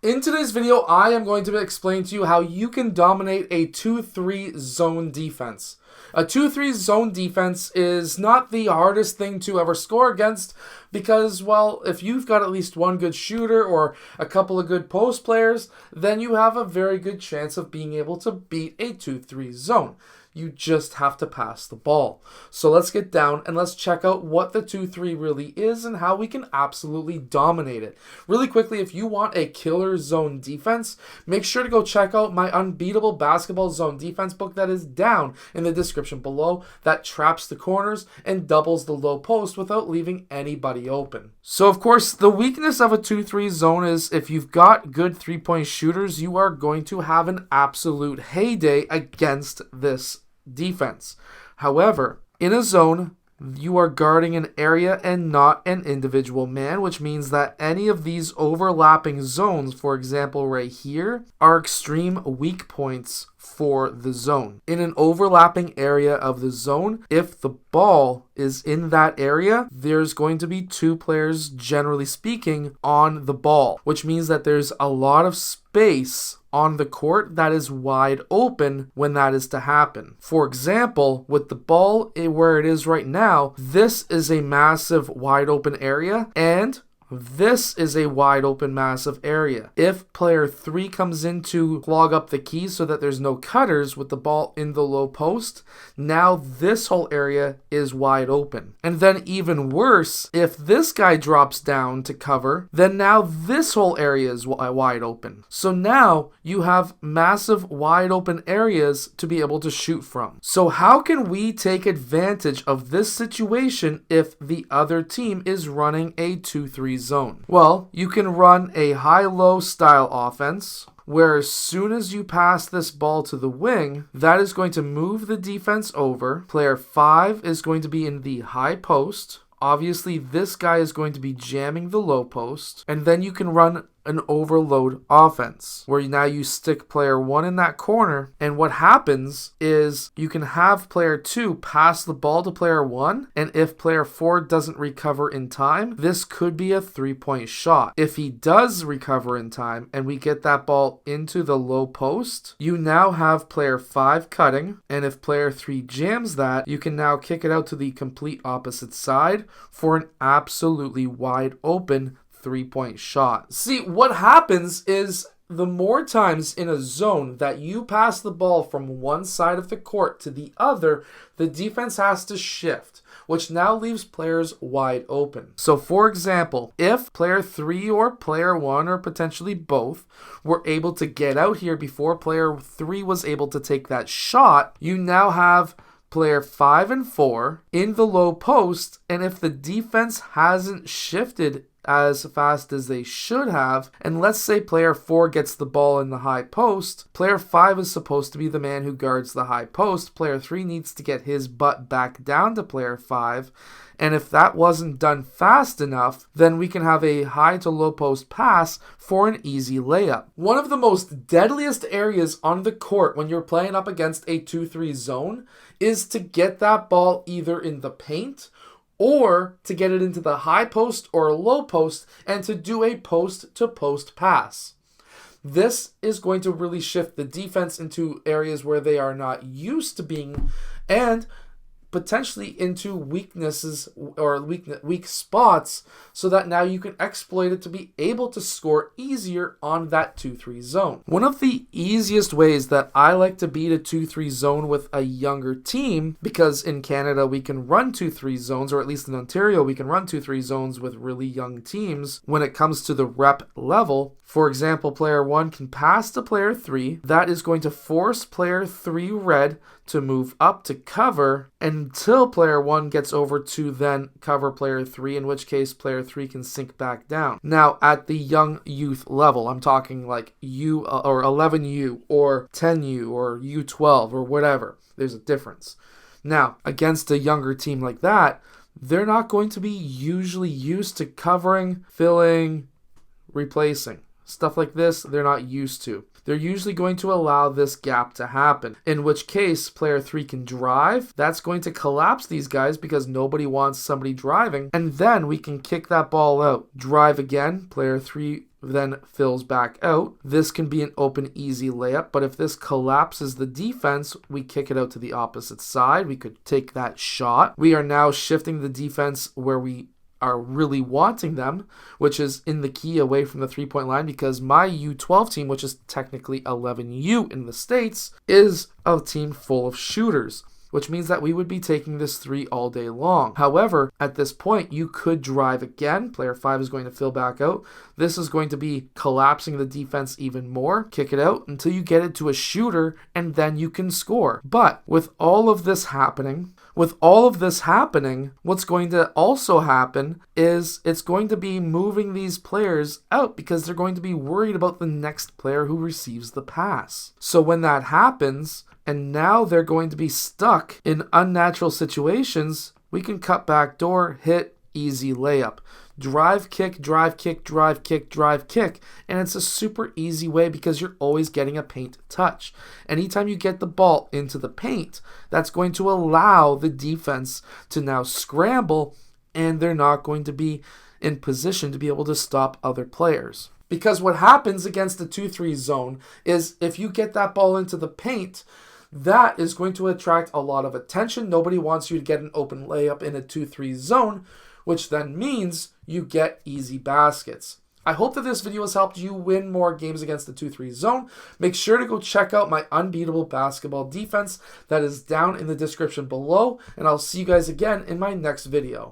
In today's video, I am going to explain to you how you can dominate a 2-3 zone defense. A 2-3 zone defense is not the hardest thing to ever score against because, well, if you've got at least one good shooter or a couple of good post players, then you have a very good chance of being able to beat a 2-3 zone. You just have to pass the ball. So let's get down and let's check out what the 2-3 really is and how we can absolutely dominate it. Really quickly, if you want a killer zone defense, make sure to go check out my Unbeatable Basketball Zone Defense book that is down in the description below that traps the corners and doubles the low post without leaving anybody open. So of course, the weakness of a 2-3 zone is if you've got good three-point shooters, you are going to have an absolute heyday against this defense. However, in a zone, you are guarding an area and not an individual man, which means that any of these overlapping zones, for example right here, are extreme weak points for the zone. In an overlapping area of the zone, if the ball is in that area, there's going to be two players, generally speaking, on the ball, which means that there's a lot of space on the court that is wide open when that is to happen. For example, with the ball where it is right now, this is a massive wide open area, and this is a wide open massive area. If player 3 comes in to clog up the keys so that there's no cutters with the ball in the low post, now this whole area is wide open. And then even worse, if this guy drops down to cover, then now this whole area is wide open. So now you have massive wide open areas to be able to shoot from. So how can we take advantage of this situation if the other team is running a 2-3 zone? Well, you can run a high-low style offense where as soon as you pass this ball to the wing, that is going to move the defense over. Player 5 is going to be in the high post. Obviously, this guy is going to be jamming the low post. And then you can run an overload offense where now you stick player 1 in that corner, and what happens is you can have player 2 pass the ball to player 1, and if player 4 doesn't recover in time, this could be a 3-point shot. If he does recover in time and we get that ball into the low post, you now have player 5 cutting, and if player 3 jams that, you can now kick it out to the complete opposite side for an absolutely wide open 3-point shot. See, what happens is the more times in a zone that you pass the ball from one side of the court to the other, the defense has to shift, which now leaves players wide open. So for example, if player 3 or player 1 or potentially both were able to get out here before player 3 was able to take that shot, you now have player 5 and 4 in the low post, and if the defense hasn't shifted as fast as they should have, and let's say player 4 gets the ball in the high post, player 5 is supposed to be the man who guards the high post. Player 3 needs to get his butt back down to player 5, and if that wasn't done fast enough, then we can have a high to low post pass for an easy layup. One of the most deadliest areas on the court when you're playing up against a 2-3 zone is to get that ball either in the paint or to get it into the high post or low post and to do a post-to-post pass. This is going to really shift the defense into areas where they are not used to being, and potentially into weaknesses or weak spots, so that now you can exploit it to be able to score easier on that 2-3 zone. One of the easiest ways that I like to beat a 2-3 zone with a younger team, because in Canada we can run 2-3 zones, or at least in Ontario we can run 2-3 zones with really young teams when it comes to the rep level. For example, player 1 can pass to player 3. That is going to force player 3 red to move up to cover until player 1 gets over to then cover player 3, in which case player 3 can sink back down. Now, at the young youth level, I'm talking like U or 11U or 10U or U12 or whatever. There's a difference. Now, against a younger team like that, they're not going to be usually used to covering, filling, replacing. stuff like this, they're not used to. They're usually going to allow this gap to happen, in which case player 3 can drive. That's going to collapse these guys because nobody wants somebody driving, and then we can kick that ball out. Drive again, player 3 then fills back out. This can be an open, easy layup, but if this collapses the defense, we kick it out to the opposite side. We could take that shot. We are now shifting the defense where we are really wanting them, which is in the key away from the three-point line, because my U12 team, which is technically 11U in the States, is a team full of shooters, which means that we would be taking this 3 all day long. However, at this point, you could drive again. Player 5 is going to fill back out. This is going to be collapsing the defense even more. Kick it out until you get it to a shooter, and then you can score. But with all of this happening, what's going to also happen is it's going to be moving these players out because they're going to be worried about the next player who receives the pass. So when that happens, and now they're going to be stuck in unnatural situations, we can cut back door, hit, easy layup. Drive, kick, drive, kick, drive, kick, drive, kick. And it's a super easy way because you're always getting a paint touch. Anytime you get the ball into the paint, that's going to allow the defense to now scramble, and they're not going to be in position to be able to stop other players. Because what happens against the 2-3 zone is if you get that ball into the paint, that is going to attract a lot of attention. Nobody wants you to get an open layup in a 2-3 zone, which then means you get easy baskets. I hope that this video has helped you win more games against the 2-3 zone. Make sure to go check out my unbeatable basketball defense that is down in the description below, and I'll see you guys again in my next video.